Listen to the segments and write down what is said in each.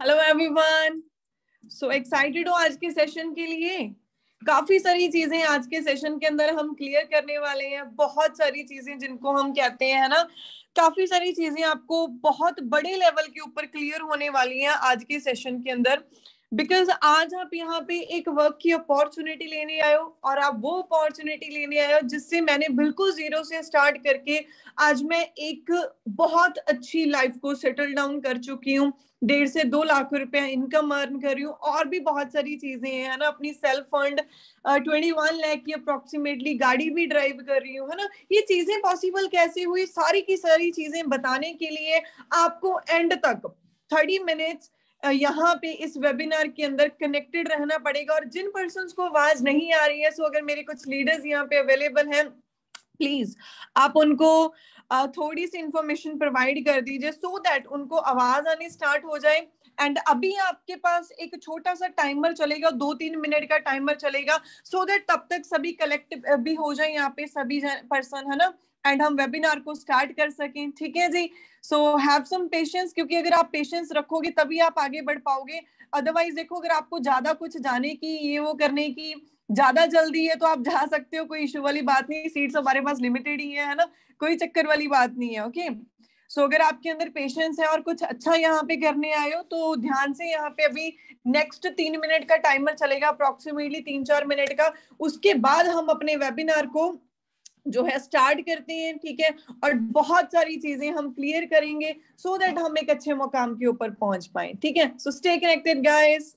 Hello everyone, so excited हो आज के सेशन के लिए। काफी सारी चीजें आज के सेशन के अंदर हम क्लियर करने वाले हैं। बहुत सारी चीजें जिनको हम कहते हैं, है ना, काफी सारी चीजें आपको बहुत बड़े लेवल के ऊपर क्लियर होने वाली हैं आज के सेशन के अंदर। बिकॉज आज आप यहाँ पे एक वर्क की अपॉर्चुनिटी लेने आए हो, और आप वो अपॉर्चुनिटी लेने आए हो जिससे मैंने बिल्कुल जीरो से स्टार्ट करके आज मैं एक बहुत अच्छी लाइफ को सेटल डाउन कर चुकी हूँ। 1.5 से 2 लाख रुपया इनकम अर्न कर रही हूँ, और भी बहुत सारी चीजें हैं, ना। अपनी सेल्फ फंड 21 लाख की अप्रोक्सीमेटली गाड़ी भी ड्राइव कर रही हूँ, है ना। ये चीजें पॉसिबल कैसे हुई, सारी की सारी चीजें बताने के लिए आपको एंड तक 30 मिनट्स यहाँ पे इस वेबिनार के अंदर कनेक्टेड रहना पड़ेगा। और जिन पर्सन्स को आवाज नहीं आ रही है, सो अगर मेरे कुछ लीडर्स यहाँ पे अवेलेबल हैं, प्लीज आप उनको थोड़ी सी इंफॉर्मेशन प्रोवाइड कर दीजिए, सो दैट उनको आवाज आनी स्टार्ट हो जाए। एंड अभी आपके पास एक छोटा सा टाइमर चलेगा, 2-3 मिनट का टाइमर चलेगा, सो दैट तब तक सभी कलेक्ट भी हो जाए यहाँ पे सभी पर्सन, है ना। एंड हम वेबिनार को स्टार्ट कर सकें, ठीक है जी। सो हैव सम पेशेंस, क्योंकि अगर आप पेशेंस रखोगे तभी आप आगे बढ़ पाओगे। अदरवाइज देखो, अगर आपको ज्यादा कुछ जाने की, ये वो करने की ज्यादा जल्दी है, तो आप जा सकते हो, कोई इशू वाली बात नहीं। सीट्स हमारे पास लिमिटेड ही है ना, कोई चक्कर वाली बात नहीं है। ओके, सो अगर आपके अंदर पेशेंस है और कुछ अच्छा यहाँ पे करने आए हो, तो ध्यान से यहाँ पे अभी नेक्स्ट 3 मिनट का टाइमर चलेगा, अप्रोक्सीमेटली 3-4 मिनट का। उसके बाद हम अपने वेबिनार को जो है स्टार्ट करते हैं, ठीक है। और बहुत सारी चीजें हम क्लियर करेंगे, सो दैट हम एक अच्छे मुकाम के ऊपर पहुंच पाए, ठीक है। So stay connected guys.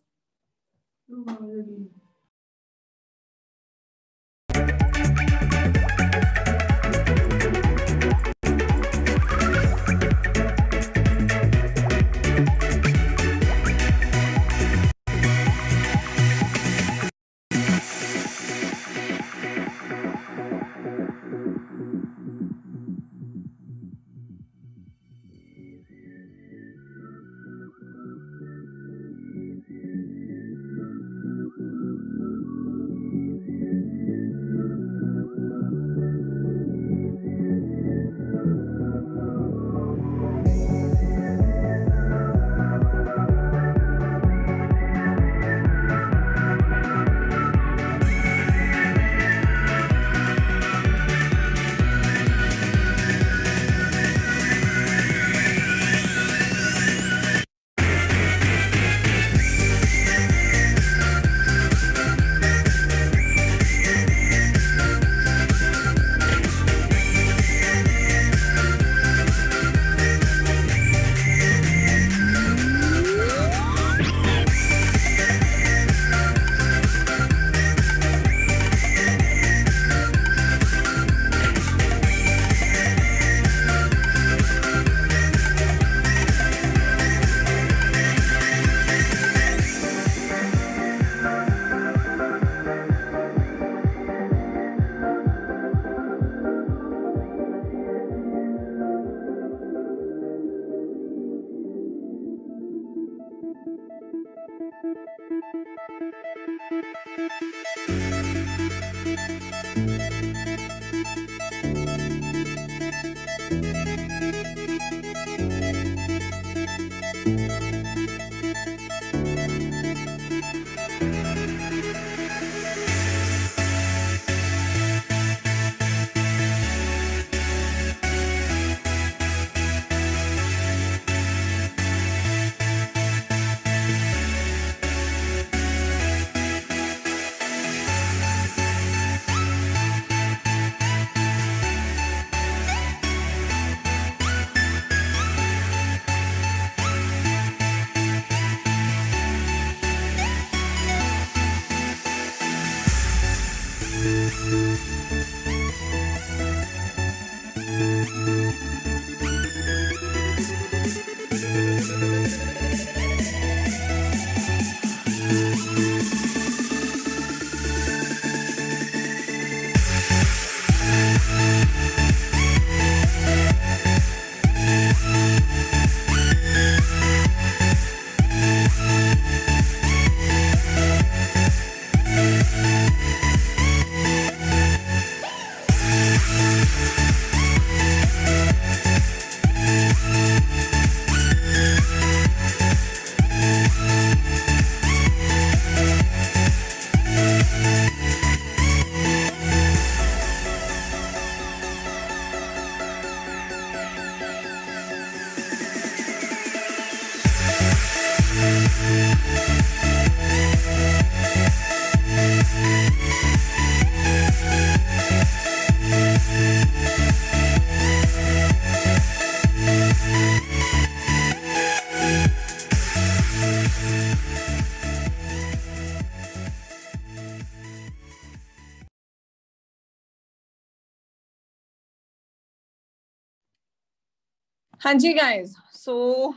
हाँ जी गाइस, सो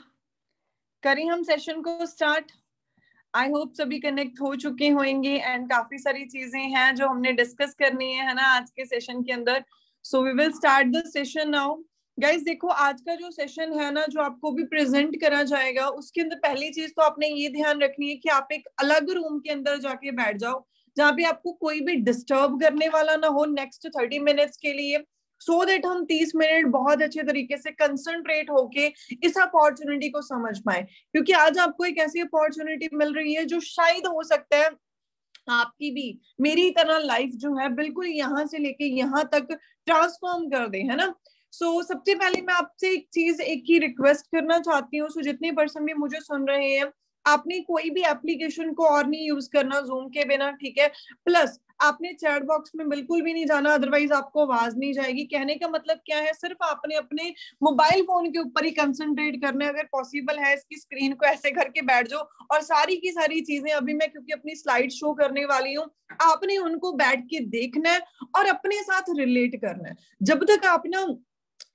करें हम सेशन को स्टार्ट। आई होप सभी कनेक्ट हो चुके होंगे एंड काफी सारी चीजें हैं जो हमने डिस्कस करनी है ना आज के सेशन के अंदर। So we will start the session now. Guys देखो, आज का जो सेशन है ना, जो आपको भी प्रेजेंट करा जाएगा, उसके अंदर पहली चीज तो आपने ये ध्यान रखनी है कि आप एक अलग रूम के अंदर जाके बैठ जाओ जहाँ पे आपको कोई भी डिस्टर्ब करने वाला ना हो नेक्स्ट 30 मिनट्स के लिए, सो दैट हम 30 मिनट बहुत अच्छे तरीके से कंसंट्रेट होके इस अपॉर्चुनिटी को समझ पाए। क्योंकि आज आपको एक ऐसी अपॉर्चुनिटी मिल रही है जो शायद हो सकता है आपकी भी मेरी तरह लाइफ जो है बिल्कुल यहाँ से लेके यहाँ तक ट्रांसफॉर्म कर दे, है ना। सबसे पहले मैं आपसे एक चीज, एक ही रिक्वेस्ट करना चाहती हूँ। जितने पर्सन भी मुझे सुन रहे हैं, आपने कोई भी एप्लीकेशन को और नहीं यूज करना जूम के बिना, ठीक है। प्लस आपने चैट बॉक्स में बिल्कुल भी नहीं जाना, अदरवाइज आपको आवाज नहीं जाएगी। कहने का मतलब क्या है, सिर्फ आपने अपने मोबाइल फोन के ऊपर ही कंसंट्रेट करना है। अगर पॉसिबल है इसकी स्क्रीन को ऐसे करके बैठ जाओ और सारी की सारी चीजें, अभी मैं क्योंकि अपनी स्लाइड शो करने वाली हूँ, आपने उनको बैठ के देखना है और अपने साथ रिलेट करना है। जब तक आप ना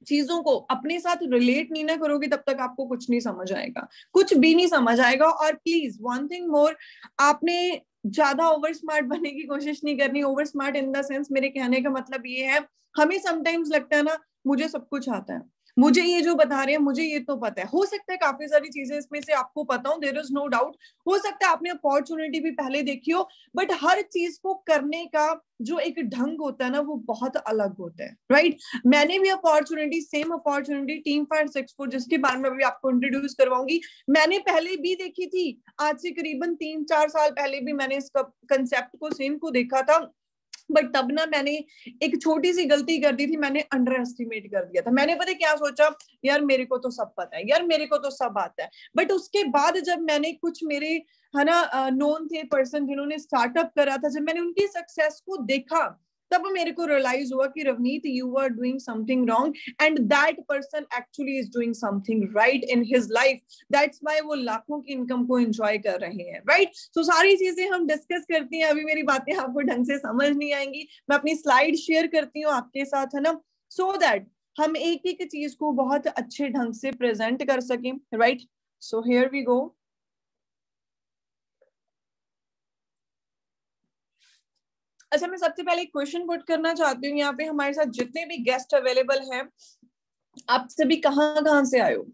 चीजों को अपने साथ रिलेट नहीं ना करोगे, तब तक आपको कुछ नहीं समझ आएगा, कुछ भी नहीं समझ आएगा। और प्लीज वन थिंग मोर, आपने ज्यादा ओवर स्मार्ट बनने की कोशिश नहीं करनी। Over smart in the sense, मेरे कहने का मतलब ये है, हमें समटाइम्स लगता है ना मुझे सब कुछ आता है, मुझे ये जो बता रहे हैं मुझे ये तो पता है। हो सकता है काफी सारी चीजें इसमें से आपको पता हो, देयर इज नो डाउट। हो सकता है आपने अपॉर्चुनिटी भी पहले देखी हो, बट हर चीज को करने का जो एक ढंग होता है ना, वो बहुत अलग होता है, राइट। मैंने भी अपॉर्चुनिटी, सेम अपॉर्चुनिटी टीम 564, जिसके बारे में अभी आपको इंट्रोड्यूस करवाऊंगी, मैंने पहले भी देखी थी। आज से करीबन 3-4 साल पहले भी मैंने इस कंसेप्ट को, सेम को देखा था। बट तब ना मैंने एक छोटी सी गलती कर दी थी, मैंने अंडर एस्टिमेट कर दिया था। मैंने पता क्या सोचा, यार मेरे को तो सब पता है, यार मेरे को तो सब आता है। बट उसके बाद जब मैंने कुछ मेरे, है ना, नोन थे पर्सन जिन्होंने स्टार्टअप करा था, जब मैंने उनकी सक्सेस को देखा, तब मेरे को रियलाइज हुआ कि Ravneet, you are doing something wrong and that person actually is doing something right in his life. That's why वो लाखों की इनकम को एंजॉय कर रहे हैं, राइट। सारी चीजें हम डिस्कस करती हैं। अभी मेरी बातें आपको ढंग से समझ नहीं आएंगी, मैं अपनी स्लाइड शेयर करती हूँ आपके साथ, है ना, सो दैट हम एक एक चीज को बहुत अच्छे ढंग से प्रेजेंट कर सकें, right. So here we go. अच्छा, मैं सबसे पहले एक क्वेश्चन पुट करना चाहती हूँ। यहाँ पे हमारे साथ जितने भी गेस्ट अवेलेबल हैं, आप सभी कहाँ कहाँ से आए हो?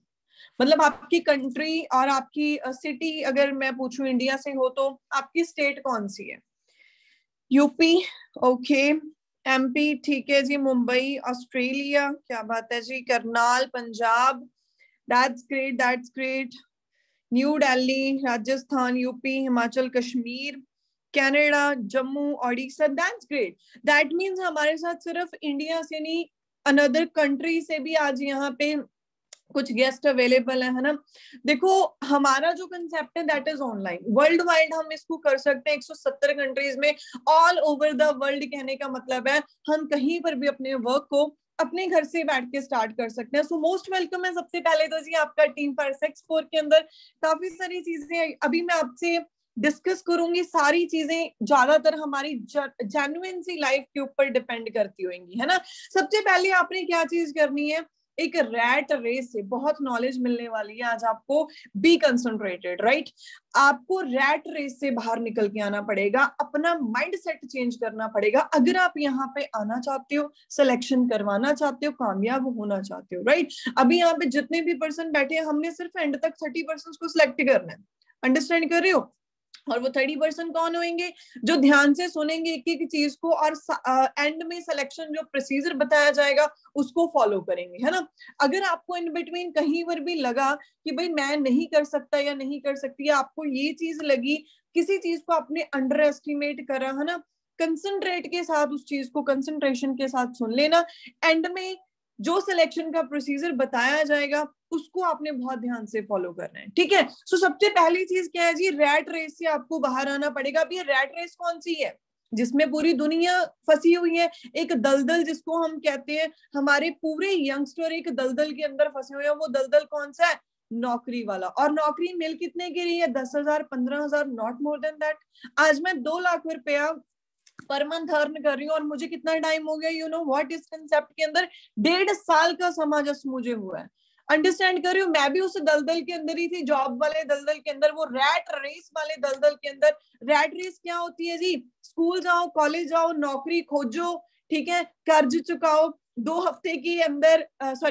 मतलब आपकी कंट्री और आपकी सिटी, अगर मैं पूछूं इंडिया से हो तो आपकी स्टेट कौन सी है? UP, okay. एमपी, ठीक है जी। मुंबई, ऑस्ट्रेलिया, क्या बात है जी। Karnal, Punjab, that's great, that's great. New Delhi, Rajasthan, UP, Himachal, Kashmir, Canada, Jammu, Odisha, that's great. That means हमारे साथ सिर्फ इंडिया से नहीं, अनदर कंट्री से भी आज यहाँ पे कुछ गेस्ट अवेलेबल है ना। देखो, हमारा जो कंसेप्ट है that is online, world wide हम इसको कर सकते हैं, 170 कंट्रीज में, ऑल ओवर द वर्ल्ड। कहने का मतलब है हम कहीं पर भी अपने वर्क को अपने घर से बैठ के स्टार्ट कर सकते हैं। सो मोस्ट वेलकम है सबसे पहले तो जी आपका टीम 564 के अंदर। काफी सारी चीजें अभी मैं आपसे डिस्कस करूंगी, सारी चीजें ज्यादातर हमारी जेन्युइन सी लाइफ के ऊपर डिपेंड करती होंगी, है ना। सबसे पहले आपने क्या चीज करनी है, एक रैट रेस से बहुत नॉलेज मिलने वाली है आज आपको। Be concentrated, right. आपको रैट रेस से बाहर निकल के आना पड़ेगा, अपना माइंड सेट चेंज करना पड़ेगा अगर आप यहाँ पे आना चाहते हो, सिलेक्शन करवाना चाहते हो, कामयाब होना चाहते हो, राइट। अभी यहाँ पे जितने भी पर्सन बैठे हैं, हमने सिर्फ एंड तक 30% को सिलेक्ट करना है, अंडरस्टैंड कर रहे हो। और वो 30% कौन होंगे, जो ध्यान से सुनेंगे एक एक चीज को और एंड में सिलेक्शन जो प्रोसीजर बताया जाएगा उसको फॉलो करेंगे, है ना। अगर आपको इन बिटवीन कहीं पर भी लगा कि भाई मैं नहीं कर सकता या नहीं कर सकती, या आपको ये चीज लगी, किसी चीज को आपने अंडर एस्टिमेट करा, है ना, कंसंट्रेट के साथ उस चीज को कंसंट्रेशन के साथ सुन लेना। एंड में जो सिलेक्शन का प्रोसीजर बताया जाएगा उसको आपने बहुत ध्यान से फॉलो करना है, ठीक है। सो सबसे पहली चीज क्या है जी, रैट रेस से आपको बाहर आना पड़ेगा। अब ये रैट रेस कौन सी है, जिसमें पूरी दुनिया फंसी हुई है, एक दलदल जिसको हम कहते हैं, हमारे पूरे यंगस्टर एक दलदल के अंदर फंसे हुए हैं। वो दलदल कौन सा है, नौकरी वाला। और नौकरी मिल कितने की रही है, 10,000 15,000, नॉट मोर देन दैट। आज मैं 2 लाख रुपया पर मंथ अर्न कर रही हूँ और मुझे कितना टाइम हो गया, यू नो व्हाट, इस कंसेप्ट के अंदर 1.5 साल का समय जस्ट मुझे हुआ है। अंडरस्टैंड कर रही हूँ, मैं भी उस दलदल के अंदर ही थी, जॉब वाले दलदल के अंदर, वो रैट रेस वाले दलदल के अंदर। रैट रेस क्या होती है जी, स्कूल जाओ, कॉलेज जाओ, नौकरी खोजो, ठीक है, कर्ज चुकाओ, 2 हफ्ते के अंदर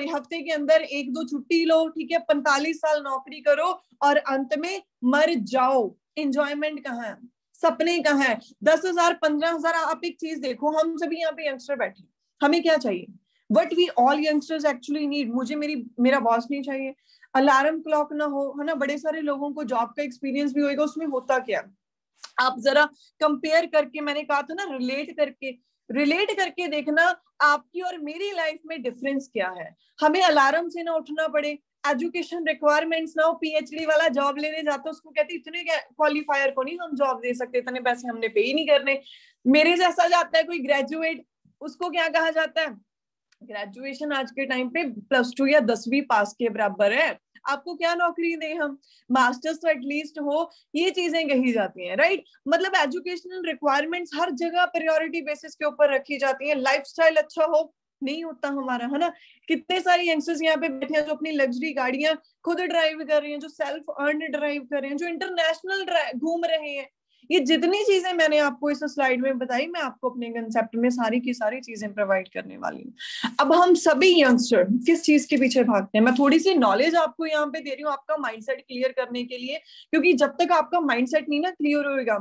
हफ्ते के अंदर 1-2 छुट्टी लो, ठीक है, 45 साल नौकरी करो और अंत में मर जाओ। एंजॉयमेंट कहाँ है, सपने कहाँ है, 10,000 15,000। आप एक चीज देखो, हम सभी यहाँ पे यंगस्टर बैठे, हमें क्या चाहिए, what we all youngsters actually need. मुझे मेरा बॉस नहीं चाहिए, अलार्म क्लॉक ना हो, है ना। बड़े सारे लोगों को जॉब का एक्सपीरियंस भी होगा, उसमें होता क्या, आप जरा कंपेयर करके, मैंने कहा था ना, रिलेट करके देखना आपकी और मेरी लाइफ में डिफरेंस क्या है। हमें अलार्म से ना उठना पड़े, एजुकेशन रिक्वायरमेंट्स ना हो, पीएचडी वाला जॉब लेने जाता है, उसको कहते इतने क्वालिफायर को नहीं हम जॉब दे सकते, इतने पैसे हमने पे ही नहीं करने। मेरे जैसा जाता है कोई ग्रेजुएट, उसको क्या कहा जाता है, ग्रेजुएशन आज के टाइम पे +2 या 10वीं पास के बराबर है, आपको क्या नौकरी दे हम, मास्टर्स तो एटलीस्ट हो, ये चीजें कही जाती हैं, राइट। मतलब एजुकेशनल रिक्वायरमेंट्स हर जगह प्रायोरिटी बेसिस के ऊपर रखी जाती हैं। लाइफस्टाइल अच्छा हो, नहीं होता हमारा, है ना। कितने सारे यंगस्टर्स यहाँ पे बैठे हैं जो अपनी लग्जरी गाड़ियां खुद ड्राइव कर रहे हैं, जो सेल्फ अर्न ड्राइव कर रहे हैं, जो इंटरनेशनल घूम रहे हैं। ये जितनी चीजें मैंने आपको इस स्लाइड में बताई, मैं आपको अपने कंसेप्ट में सारी की सारी चीजें प्रोवाइड करने वाली हूँ। अब हम सभी यंगस्टर किस चीज के पीछे भागते हैं, मैं थोड़ी सी नॉलेज आपको यहाँ पे दे रही हूँ आपका माइंडसेट क्लियर करने के लिए, क्योंकि जब तक आपका माइंडसेट नहीं ना क्लियर होगा,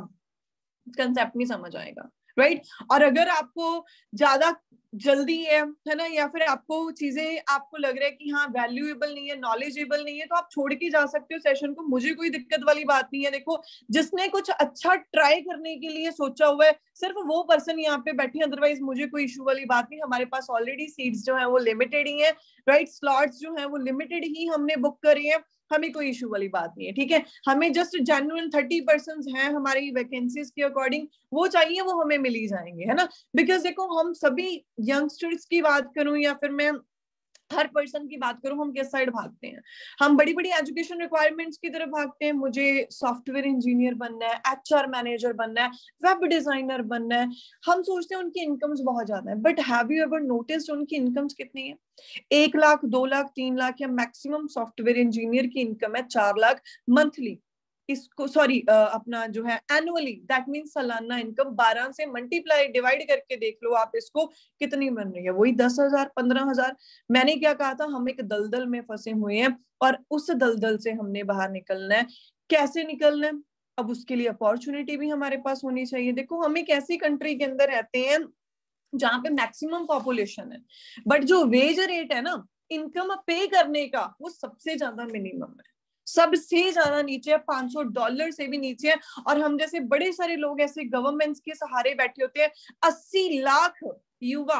कंसेप्ट नहीं समझ आएगा, राइट। और अगर आपको ज्यादा जल्दी है ना, या फिर आपको चीजें आपको लग रहा है कि हाँ वैल्यूएबल नहीं है, नॉलेजेबल नहीं है, तो आप छोड़ के जा सकते हो सेशन को, मुझे कोई दिक्कत वाली बात नहीं है। देखो, जिसने कुछ अच्छा ट्राई करने के लिए सोचा हुआ है, सिर्फ वो पर्सन यहाँ पे बैठे, अदरवाइज मुझे कोई इशू वाली बात नहीं। हमारे पास ऑलरेडी सीट्स जो है वो लिमिटेड ही है, राइट, स्लॉट्स जो है वो लिमिटेड ही हमने बुक करी है, हमें कोई इशू वाली बात नहीं है, ठीक है। हमें जस्ट जेन्युइन 30% है हमारी वैकेंसीज के अकॉर्डिंग, वो चाहिए, वो हमें मिल ही जाएंगे, है ना। बिकॉज देखो, हम सभी यंगस्टर्स की बात करूं या फिर मैं हर पर्सन की बात करूं, हम किस साइड भागते हैं, हम बड़ी बड़ी एजुकेशन रिक्वायरमेंट्स की तरफ भागते हैं। मुझे सॉफ्टवेयर इंजीनियर बनना है, एचआर मैनेजर बनना है, वेब डिजाइनर बनना है। हम सोचते हैं उनकी इनकम्स बहुत ज्यादा है, but have you ever noticed उनकी इनकम्स कितनी है, 1 लाख 2 लाख 3 लाख, या मैक्सिमम सॉफ्टवेयर इंजीनियर की इनकम है 4 लाख मंथली। इसको अपना जो है एनुअली, दैट मीन्स सालाना इनकम 12 से मल्टीप्लाई डिवाइड करके देख लो आप इसको, कितनी बन रही है, वही 10,000 15,000। मैंने क्या कहा था, हम एक दलदल में फंसे हुए हैं और उस दलदल से हमने बाहर निकलना है। कैसे निकलना है, अब उसके लिए अपॉर्चुनिटी भी हमारे पास होनी चाहिए। देखो, हम एक ऐसी कंट्री के अंदर रहते हैं जहां पे मैक्सिमम पॉपुलेशन है, बट जो वेज रेट है ना इनकम पे करने का, वो सबसे ज्यादा मिनिमम है, सबसे ज्यादा नीचे है, $500 से भी नीचे है। और हम जैसे बड़े सारे लोग ऐसे गवर्नमेंट्स के सहारे बैठे होते हैं। 80 लाख युवा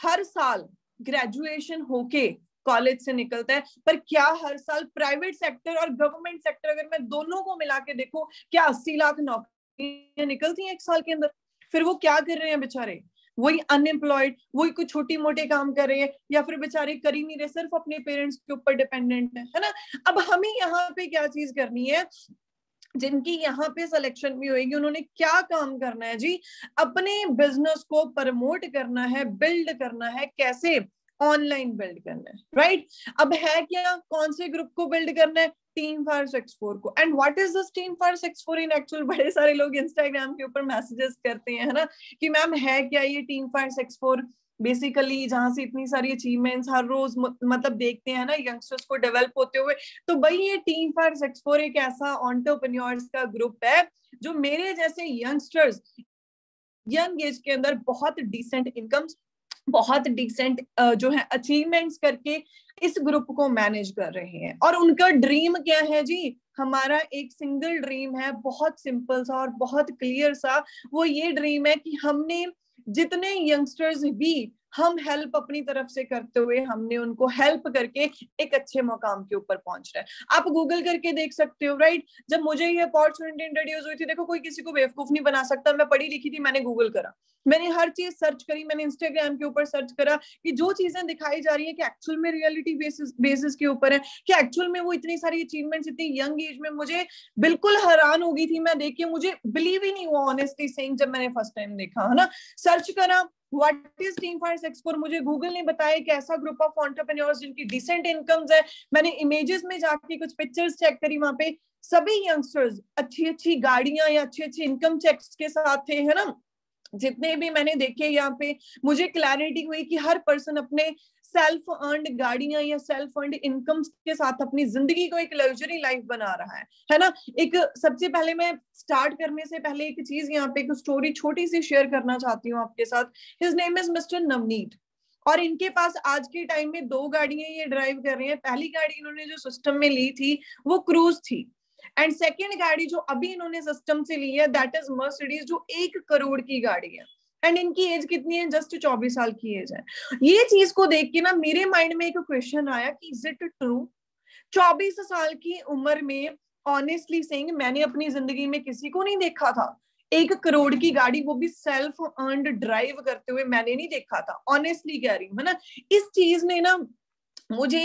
हर साल ग्रेजुएशन होके कॉलेज से निकलता है, पर क्या हर साल प्राइवेट सेक्टर और गवर्नमेंट सेक्टर, अगर मैं दोनों को मिला के देखूं, क्या 80 लाख नौकरियां निकलती हैं 1 साल के अंदर? फिर वो क्या कर रहे हैं बेचारे, वही अनएम्प्लॉयड, वही कुछ छोटी मोटे काम कर रहे हैं, या फिर बेचारे कर ही नहीं रहे, सिर्फ अपने पेरेंट्स के ऊपर डिपेंडेंट है ना। अब हमें यहाँ पे क्या चीज करनी है, जिनकी यहाँ पे सिलेक्शन भी होगी, उन्होंने क्या काम करना है जी, अपने बिजनेस को प्रमोट करना है, बिल्ड करना है। कैसे, ऑनलाइन बिल्ड करना है, राइट। अब है क्या, कौन से ग्रुप को बिल्ड करना है, टीम फायर 64 को। And what is this team fire 64 in actual? बड़े सारे लोग इंस्टाग्राम के ऊपर मैसेजेस करते हैं, है ना, कि मैम है क्या ये टीम फायर 64? बेसिकली जहां से इतनी सारी अचीवमेंट्स हर रोज मतलब देखते हैं ना यंगस्टर्स को डेवलप होते हुए, तो भाई ये टीम फायर 64 एक ऐसा एंटरप्रेन्योर्स का ग्रुप है जो मेरे जैसे यंगस्टर्स यंग एज के अंदर बहुत डिसेंट इनकम्स, बहुत डिसेंट जो है अचीवमेंट्स करके इस ग्रुप को मैनेज कर रहे हैं। और उनका ड्रीम क्या है जी, हमारा एक सिंगल ड्रीम है, बहुत सिंपल सा और बहुत क्लियर सा। वो ये ड्रीम है कि हमने जितने यंगस्टर्स भी हम हेल्प अपनी तरफ से करते हुए हमने उनको हेल्प करके एक अच्छे मकाम के ऊपर पहुंच रहे हैं। आप गूगल करके देख सकते हो, राइट? जब मुझे ये अपॉर्चुनिटी इंट्रोड्यूस हुई थी, देखो कोई किसी को बेवकूफ नहीं बना सकता, मैं पढ़ी लिखी थी, मैंने गूगल करा, मैंने हर चीज सर्च करी, मैंने इंस्टाग्राम के ऊपर सर्च करा कि जो चीजें दिखाई जा रही है कि एक्चुअल में रियलिटी बेसिस के ऊपर है, कि एक्चुअल में वो इतनी सारी अचीवमेंट्स इतनी यंग एज में, मुझे बिल्कुल हैरान हो गई थी मैं देख के, मुझे बिलीव ही नहीं हुआ ऑनेस्टली सेइंग जब मैंने फर्स्ट टाइम देखा, है ना। सर्च करा व्हाट इज टीम 564, मुझे गूगल ने बताया एक ऐसा ग्रुप ऑफ एंटरप्रेन्योर्स जिनकी डिसेंट इनकम्स है। मैंने इमेजेस में जाके कुछ पिक्चर्स चेक करी, वहां पे सभी यंगस्टर्स अच्छी अच्छी गाड़ियां या अच्छे अच्छे इनकम चेक्स के साथ थे, है ना। जितने भी मैंने देखे यहाँ पे, मुझे क्लैरिटी हुई कि हर पर्सन अपने सेल्फ अर्नड गाड़ियां या सेल्फ अर्नड इनकम्स के साथ अपनी जिंदगी को एक लग्जरी लाइफ बना रहा है ना। एक सबसे पहले मैं स्टार्ट करने से पहले एक चीज यहाँ पे, एक स्टोरी छोटी सी शेयर करना चाहती हूँ आपके साथ। His name is mister Navneet, और इनके पास आज के टाइम में 2 गाड़ियां ये ड्राइव कर रहे हैं। पहली गाड़ी इन्होंने जो सिस्टम में ली थी वो क्रूज थी, एंड सेकेंड गाड़ी जो अभी इन्होंने सिस्टम से ली है दैट इज मर्सिडीज, जो 1 करोड़ की गाड़ी है, एंड इनकी एज कितनी है? जस्ट 24 साल की एज है। ये चीज को देख के ना मेरे माइंड में एक क्वेश्चन आया कि इज इट ट्रू? 24 साल की उम्र में ऑनेस्टली सेइंग मैंने अपनी जिंदगी में किसी को नहीं देखा था 1 करोड़ की गाड़ी, वो भी सेल्फ अर्नड ड्राइव करते हुए, मैंने नहीं देखा था, ऑनेस्टली कह रही हूँ, है ना। इस चीज ने ना मुझे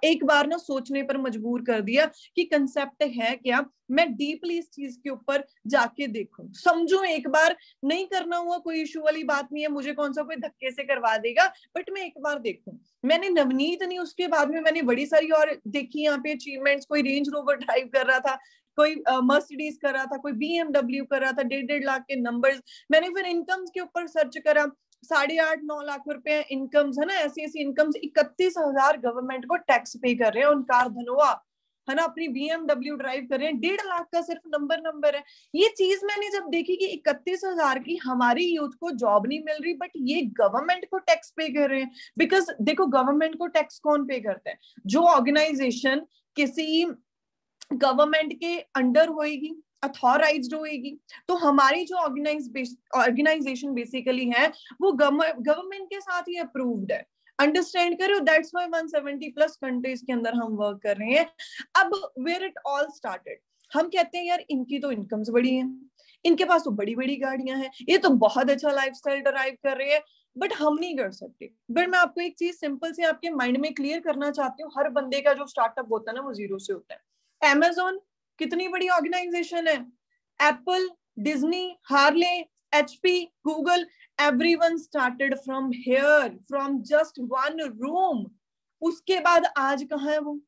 एक बार ना सोचने पर मजबूर कर दिया कि कंसेप्ट है क्या, मैं डीपली इस चीज के ऊपर जाके देखूं, समझूं एक बार। नहीं करना हुआ कोई इशू वाली बात नहीं है, मुझे कौन सा कोई धक्के से करवा देगा, बट मैं एक बार देखूं। मैंने नवनीत नहीं, उसके बाद में मैंने बड़ी सारी और देखी यहाँ पे अचीवमेंट्स। कोई रेंज रोवर ड्राइव कर रहा था, कोई मर्सिडीज कर रहा था, कोई BMW कर रहा था, 1.5 लाख के नंबर्स। मैंने फिर इनकम्स के ऊपर सर्च करा, 8.5-9 लाख रुपए इनकम्स, है ना। ऐसी ऐसी इनकम्स, 31,000 गवर्नमेंट को टैक्स पे कर रहे हैं, उन कार धनोआ, है ना, अपनी BMW ड्राइव कर रहे हैं, 1.5 लाख का सिर्फ नंबर है। ये चीज मैंने जब देखी कि 31,000 की हमारी यूथ को जॉब नहीं मिल रही, बट ये गवर्नमेंट को टैक्स पे कर रहे हैं। बिकॉज देखो गवर्नमेंट को टैक्स कौन पे करता है? जो ऑर्गेनाइजेशन किसी गवर्नमेंट के अंडर होएगी, अथॉराइज्ड होएगी। तो हमारी जो ऑर्गेनाइजेशन बेसिकली है वो गवर्नमेंट के साथ ही अप्रूव्ड है, अंडरस्टैंड करो। दैट्स व्हाई 170 प्लस कंट्रीज के अंदर हम वर्क कर रहे हैं। अब वेयर इट ऑल स्टार्टेड, हम कहते हैं यार इनकी तो इनकम्स बड़ी हैं, इनके पास तो बड़ी बड़ी गाड़ियां हैं, ये तो बहुत अच्छा लाइफस्टाइल ड्राइव कर रहे हैं, बट हम नहीं कर सकते। बट मैं आपको एक चीज सिंपल से आपके माइंड में क्लियर करना चाहती हूँ, हर बंदे का जो स्टार्टअप होता है ना वो जीरो से होता है। Amazon कितनी बड़ी ऑर्गेनाइजेशन है, Apple, Disney, Harley, HP, Google, everyone started from here, from just 1 room. उसके बाद आज कहाँ है वो?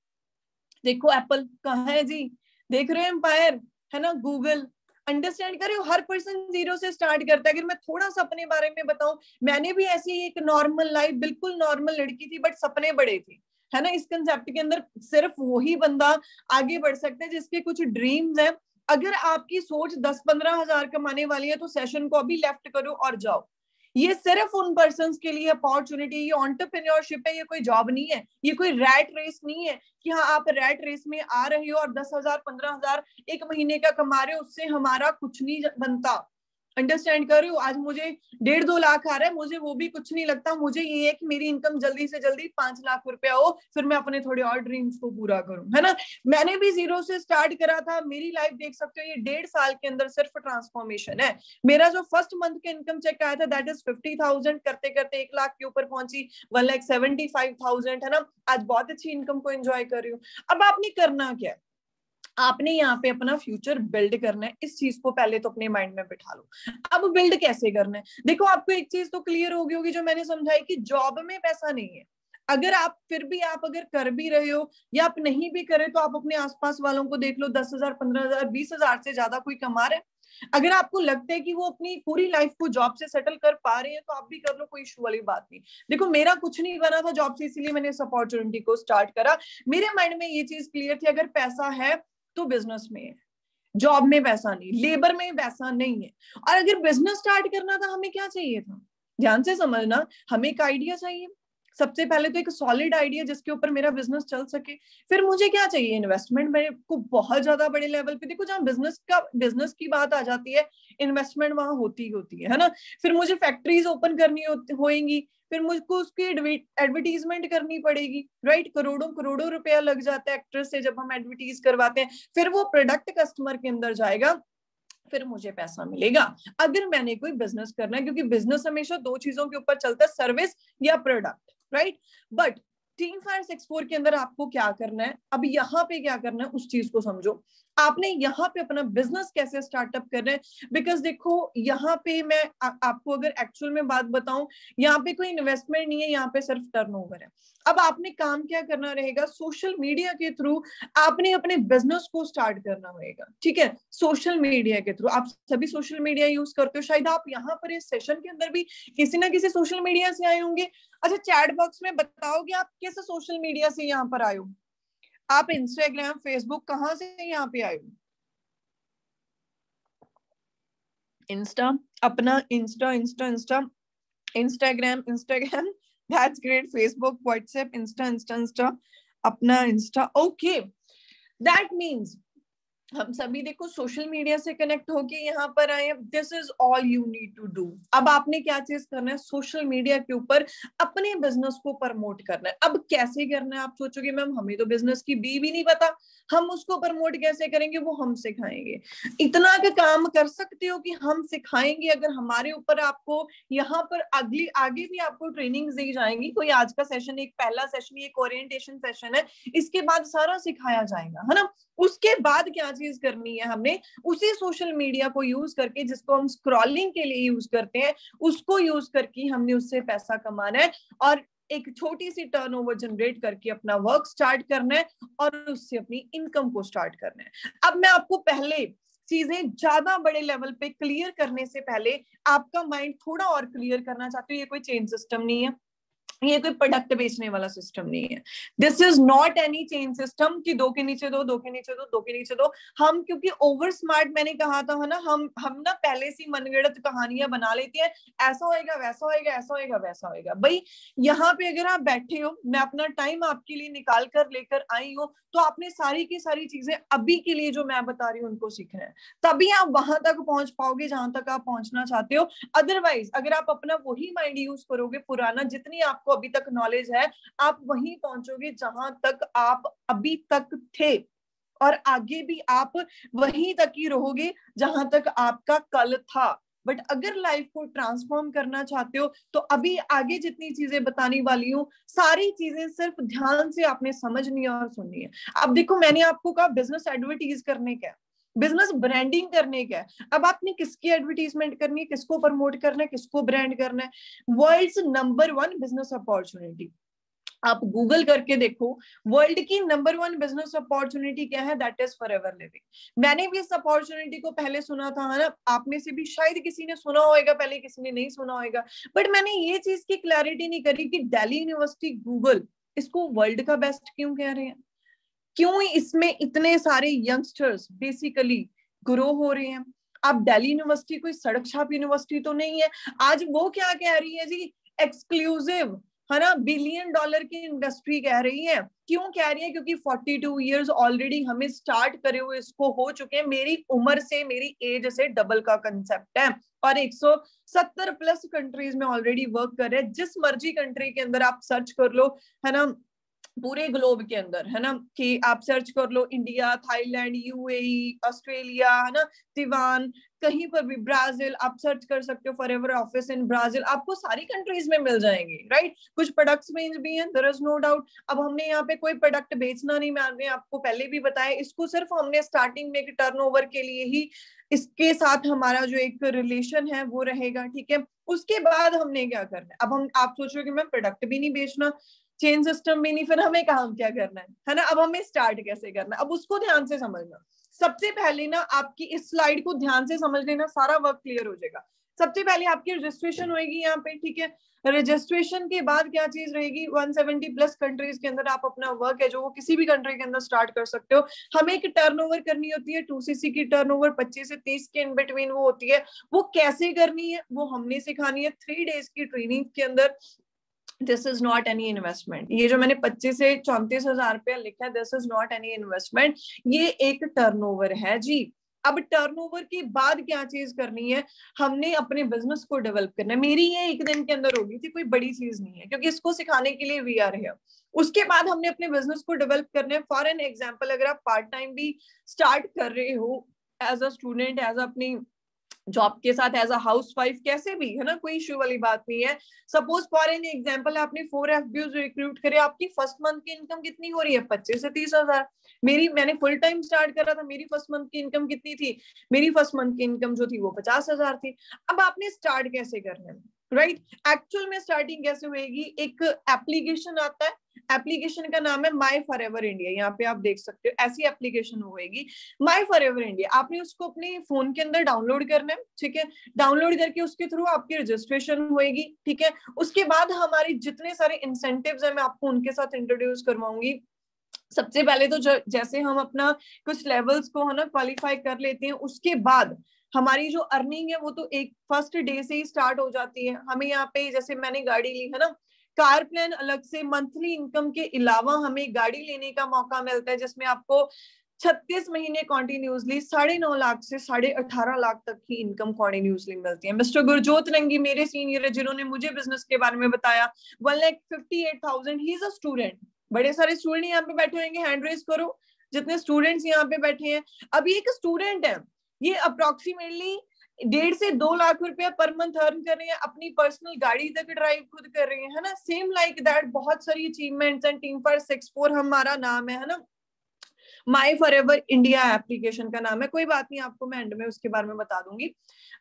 देखो एप्पल कहाँ है जी, देख रहे हो एम्पायर, है ना। गूगल, अंडरस्टैंड कर रहे हो, हर पर्सन जीरो से स्टार्ट करता है। अगर मैं थोड़ा सा अपने बारे में बताऊं, मैंने भी ऐसी एक नॉर्मल लाइफ, बिल्कुल नॉर्मल लड़की थी, बट सपने बड़े थे, है ना। इस कंसेप्ट के अंदर सिर्फ वही बंदा आगे बढ़ सकता है जिसके कुछ ड्रीम्स है। अगर आपकी सोच 10-15 हजार कमाने वाली है तो सेशन को अभी लेफ्ट करो और जाओ। ये सिर्फ उन पर्सन्स के लिए अपॉर्चुनिटी, ये एंटरप्रेन्योरशिप है, ये कोई जॉब नहीं है, ये कोई रैट रेस नहीं है कि हाँ आप रैट रेस में आ रहे हो और 10,000 15,000 एक महीने का कमा रहे हो, उससे हमारा कुछ नहीं बनता। अंडरस्टैंड कर रही हूँ। आज मुझे 1.5-2 लाख आ रहा है, मुझे वो भी कुछ नहीं लगता। मुझे ये है कि मेरी इनकम जल्दी से जल्दी 5 लाख रुपया हो, फिर मैं अपने थोड़े और ड्रीम्स को पूरा करूं, है ना। मैंने भी जीरो से स्टार्ट करा था, मेरी लाइफ देख सकते हो, ये 1.5 साल के अंदर सिर्फ ट्रांसफॉर्मेशन है। मेरा जो फर्स्ट मंथ का इनकम चेक आया था दैट इज 50,000, करते करते 1 लाख के ऊपर पहुंची, 1,75,000, है ना। आज बहुत अच्छी इनकम को एंजॉय कर रही हूँ। अब आपने करना क्या है? आपने यहाँ पे अपना फ्यूचर बिल्ड करना है। इस चीज को पहले तो अपने माइंड में बिठा लो। अब बिल्ड कैसे करना है? देखो आपको एक चीज तो क्लियर हो गई होगी जो मैंने समझाई कि जॉब में पैसा नहीं है। अगर आप फिर भी आप अगर कर भी रहे हो या आप नहीं भी करे तो आप अपने आसपास वालों को देख लो, 10,000 15,000 20,000 से ज्यादा कोई कमा रहे हैं। अगर आपको लगता है कि वो अपनी पूरी लाइफ को जॉब से सेटल कर पा रहे हैं तो आप भी कर लो, कोई इशू वाली बात नहीं। देखो मेरा कुछ नहीं बना था जॉब से, इसीलिए मैंने इस अपॉर्चुनिटी को स्टार्ट करा। मेरे माइंड में ये चीज क्लियर थी, अगर पैसा है तो बिजनेस में है, जॉब में पैसा नहीं, लेबर में पैसा नहीं है। और अगर बिजनेस स्टार्ट करना था हमें क्या चाहिए था? ध्यान से समझना, हमें एक आइडिया चाहिए। सबसे पहले तो एक सॉलिड आइडिया जिसके ऊपर मेरा बिजनेस चल सके। फिर मुझे क्या चाहिए? इन्वेस्टमेंट मेरे को बहुत ज्यादा बड़े लेवल पे। देखो जहां बिजनेस की बात आ जाती है, इन्वेस्टमेंट वहां होती है ना। फिर मुझे फैक्ट्रीज ओपन करनी होएंगी, फिर मुझको उसकी एडवर्टीजमेंट करनी पड़ेगी, राइट। करोड़ों करोड़ों रुपया लग जाता है एक्ट्रेस से जब हम एडवर्टीज करवाते हैं, फिर वो प्रोडक्ट कस्टमर के अंदर जाएगा, फिर मुझे पैसा मिलेगा। अगर मैंने कोई बिजनेस करना है, क्योंकि बिजनेस हमेशा दो चीजों के ऊपर चलता है, सर्विस या product, right. But team fire 64 के अंदर आपको क्या करना है, अब यहाँ पे क्या करना है उस चीज को समझो। आपने यहाँ पे अपना बिजनेस कैसे स्टार्टअप करना है, बिकॉज देखो यहाँ पे मैं आपको अगर एक्चुअल में बात बताऊं, यहाँ पे कोई इन्वेस्टमेंट नहीं है, यहाँ पे सिर्फ टर्नओवर है। अब आपने काम क्या करना रहेगा, सोशल मीडिया के थ्रू आपने अपने बिजनेस को स्टार्ट करना होगा, ठीक है। सोशल मीडिया के थ्रू आप सभी सोशल मीडिया यूज करते हो, शायद आप यहाँ पर इस सेशन के अंदर भी किसी ना किसी सोशल मीडिया से आए होंगे। अच्छा, चैट बॉक्स में बताओगे आप किस सोशल मीडिया से यहाँ पर आए हो, आप इंस्टाग्राम फेसबुक कहां से यहाँ पे आए हो? इंस्टा, अपना Insta Insta Insta Instagram Instagram, that's great. Facebook, WhatsApp, Insta Insta Insta, अपना इंस्टा, ओके। दैट मीन्स हम सभी देखो सोशल मीडिया से कनेक्ट होके यहाँ पर आए। This is all you need to do. अब आपने क्या चीज करना है, सोशल मीडिया के ऊपर अपने बिजनेस को प्रमोट करना है। अब कैसे करना है, आप सोचोगे मैम हमें तो बिजनेस की बी भी नहीं पता, हम उसको प्रमोट कैसे करेंगे, वो हम सिखाएंगे। इतना का काम कर सकते हो कि हम सिखाएंगे, अगर हमारे ऊपर आपको यहाँ पर अगली आगे भी आपको ट्रेनिंग दी जाएंगी। कोई आज का सेशन एक पहला सेशन, एक ओरिएंटेशन सेशन है, इसके बाद सारा सिखाया जाएगा, है ना। उसके बाद क्या चीज करनी है, हमने उसी सोशल मीडिया को यूज करके, जिसको हम स्क्रॉलिंग के लिए यूज करते हैं, उसको यूज करके हमने उससे पैसा कमाना है और एक छोटी सी टर्नओवर जनरेट करके अपना वर्क स्टार्ट करना है और उससे अपनी इनकम को स्टार्ट करना है। अब मैं आपको पहले चीजें ज्यादा बड़े लेवल पे क्लियर करने से पहले आपका माइंड थोड़ा और क्लियर करना चाहती हूँ। ये कोई चेन सिस्टम नहीं है, ये कोई प्रोडक्ट बेचने वाला सिस्टम नहीं है। This is not any chain system कि दो के नीचे दो, दो के नीचे दो, दो के नीचे दो। हम क्योंकि ओवर स्मार्ट, मैंने कहा था है ना, हम ना पहले से मनगढ़ंत कहानियां बना लेती हैं, ऐसा होएगा वैसा होएगा, ऐसा होएगा वैसा होएगा। भाई यहाँ पे अगर आप बैठे हो, मैं अपना टाइम आपके लिए निकाल कर लेकर आई हूँ, तो आपने सारी की सारी चीजें अभी के लिए जो मैं बता रही हूँ उनको सीखना है, तभी आप वहां तक पहुंच पाओगे जहां तक आप पहुंचना चाहते हो। अदरवाइज अगर आप अपना वही माइंड यूज करोगे पुराना, जितनी आपको अभी तक नॉलेज है, आप वहीं पहुंचोगे जहां तक आप अभी तक थे, और आगे भी आप वहीं तक ही रहोगे जहां तक आपका कल था। बट अगर लाइफ को ट्रांसफॉर्म करना चाहते हो, तो अभी आगे जितनी चीजें बताने वाली हूँ, सारी चीजें सिर्फ ध्यान से आपने समझनी है और सुननी है। अब देखो, मैंने आपको कहा बिजनेस एडवर्टीज करने का, बिजनेस ब्रांडिंग करने का। अब आपने किसकी एडवर्टीजमेंट करनी है, किसको प्रमोट करना है, किसको ब्रांड करना है? वर्ल्ड्स नंबर 1 बिजनेस अपॉर्चुनिटी, आप गूगल करके देखो, वर्ल्ड की नंबर 1 बिजनेस अपॉर्चुनिटी क्या है, दैट इज फॉरएवर लिविंग। मैंने भी इस अपॉर्चुनिटी को पहले सुना था, है ना। आप में से भी शायद किसी ने सुना होगा पहले, किसी ने नहीं सुना होगा। बट मैंने ये चीज की क्लैरिटी नहीं करी कि दिल्ली यूनिवर्सिटी गूगल इसको वर्ल्ड का बेस्ट क्यों कह रहे हैं, क्यों इसमें इतने सारे यंगस्टर्स बेसिकली ग्रो हो रहे हैं। अब दिल्ली यूनिवर्सिटी कोई सड़क छाप यूनिवर्सिटी तो नहीं है। आज वो क्या कह रही है जी, एक्सक्लूसिव, है ना, $1 बिलियन की इंडस्ट्री कह रही है। क्यों कह रही है, क्योंकि 42 इयर्स ऑलरेडी हमें स्टार्ट करे हुए इसको हो चुके हैं। मेरी उम्र से, मेरी एज से डबल का कंसेप्ट है, और 170 प्लस कंट्रीज में ऑलरेडी वर्क कर रहे हैं। जिस मर्जी कंट्री के अंदर आप सर्च कर लो, है ना, पूरे ग्लोब के अंदर, है ना, कि आप सर्च कर लो, इंडिया, थाईलैंड, यूएई, ऑस्ट्रेलिया, है ना, ताइवान, कहीं पर भी, ब्राजील, आप सर्च कर सकते हो फॉरएवर ऑफिस इन ब्राजील, आपको सारी कंट्रीज में मिल जाएंगे, राइट। कुछ प्रोडक्ट्स रेंज भी हैं, देयर इज नो डाउट। अब हमने यहाँ पे कोई प्रोडक्ट बेचना नहीं, मैंने आपको पहले भी बताया, इसको सिर्फ हमने स्टार्टिंग में एक टर्नओवर के लिए ही इसके साथ हमारा जो एक रिलेशन है वो रहेगा, ठीक है। उसके बाद हमने क्या करना है, अब हम, आप सोचो कि मैं प्रोडक्ट भी नहीं बेचना, चेन सिस्टम भी नहीं, फिर हमें काम क्या करना है ना। अब हमें स्टार्ट कैसे करना है, अब उसको ध्यान से समझना। सबसे पहले ना आपकी इस स्लाइड को ध्यान से समझ लेना, सारा वर्क क्लियर हो जाएगा। सबसे पहले आपकी रजिस्ट्रेशन होगी यहाँ पे, ठीक है। रजिस्ट्रेशन के बाद क्या चीज रहेगी, 170 प्लस कंट्रीज के अंदर आप अपना वर्क है जो वो किसी भी कंट्री के अंदर स्टार्ट कर सकते हो। हमें एक टर्नओवर करनी होती है, 2cc की टर्नओवर 25 से 30 के इन बिटवीन वो होती है। वो कैसे करनी है वो हमने सिखानी है 3 डेज की ट्रेनिंग के अंदर। This is not any investment. ये जो मैंने 25 से 34,000 रुपया लिखा है, this is not any investment, ये एक टर्नओवर है जी। अब टर्नओवर के बाद क्या चीज करनी है, हमने अपने बिजनेस को डेवलप करना है। मेरी ये एक दिन के अंदर होगी थी, कोई बड़ी चीज नहीं है, क्योंकि इसको सिखाने के लिए वी आर हियर। उसके बाद हमने अपने बिजनेस को डेवलप करना है। फॉर एन एग्जाम्पल, अगर आप पार्ट टाइम भी स्टार्ट कर रहे हो एज अ स्टूडेंट, एज अपनी जॉब के साथ, एज अ हाउस वाइफ, कैसे भी, है ना, कोई इश्यू वाली बात नहीं है। सपोज फॉर एन एग्जांपल आपने 4 FBOs रिक्रूट करे, आपकी फर्स्ट मंथ की इनकम कितनी हो रही है? 25 से 30 हजार। मैंने फुल टाइम स्टार्ट करा था, मेरी फर्स्ट मंथ की इनकम कितनी थी? मेरी फर्स्ट मंथ की इनकम जो थी वो 50 हजार थी। अब आपने स्टार्ट कैसे करना है, राइट? एक्चुअल में स्टार्टिंग कैसे होएगी? एक एप्लीकेशन आता है, एप्लीकेशन का नाम है माई फॉर एवर इंडिया। यहाँ पे आप देख सकते हो, ऐसी एप्लीकेशन होएगी माई फॉर एवर इंडिया। आपने उसको अपने फोन के अंदर डाउनलोड करना है, ठीक है? डाउनलोड करके उसके थ्रू आपकी रजिस्ट्रेशन होएगी, ठीक है? उसके बाद हमारे जितने सारे इंसेंटिव्स हैं मैं आपको उनके साथ इंट्रोड्यूस करवाऊंगी। सबसे पहले तो जैसे हम अपना कुछ लेवल्स को, है ना, क्वालिफाई कर लेते हैं, उसके बाद हमारी जो अर्निंग है वो तो एक फर्स्ट डे से ही स्टार्ट हो जाती है। हमें यहाँ पे, जैसे मैंने गाड़ी ली है ना, कार प्लान अलग से, मंथली इनकम के अलावा हमें गाड़ी लेने का मौका मिलता है, जिसमें आपको 36 महीने कॉन्टिन्यूसली 9.5 लाख से 18.5 लाख तक की इनकम कॉन्टिन्यूसली मिलती है। मिस्टर गुरजोत नंगी मेरे सीनियर है, जिन्होंने मुझे बिजनेस के बारे में बताया। 1,58,000, ही इज अ स्टूडेंट। बड़े सारे स्टूडेंट यहाँ पे बैठे होंगे, हैंड रेज करो जितने स्टूडेंट्स यहाँ पे बैठे हैं। अभी एक स्टूडेंट है, ये अप्रोक्सीमेटली 1.5 से 2 लाख रुपया पर मंथ अर्न कर रहे हैं, अपनी पर्सनल गाड़ी तक ड्राइव खुद कर रहे हैं, है ना। सेम लाइक दैट बहुत सारी अचीवमेंट्स एंड टीम फॉर 64 हमारा नाम है ना, माई फॉर एवर इंडिया एप्लीकेशन का नाम है। कोई बात नहीं, आपको मैं एंड में उसके बारे में बता दूंगी।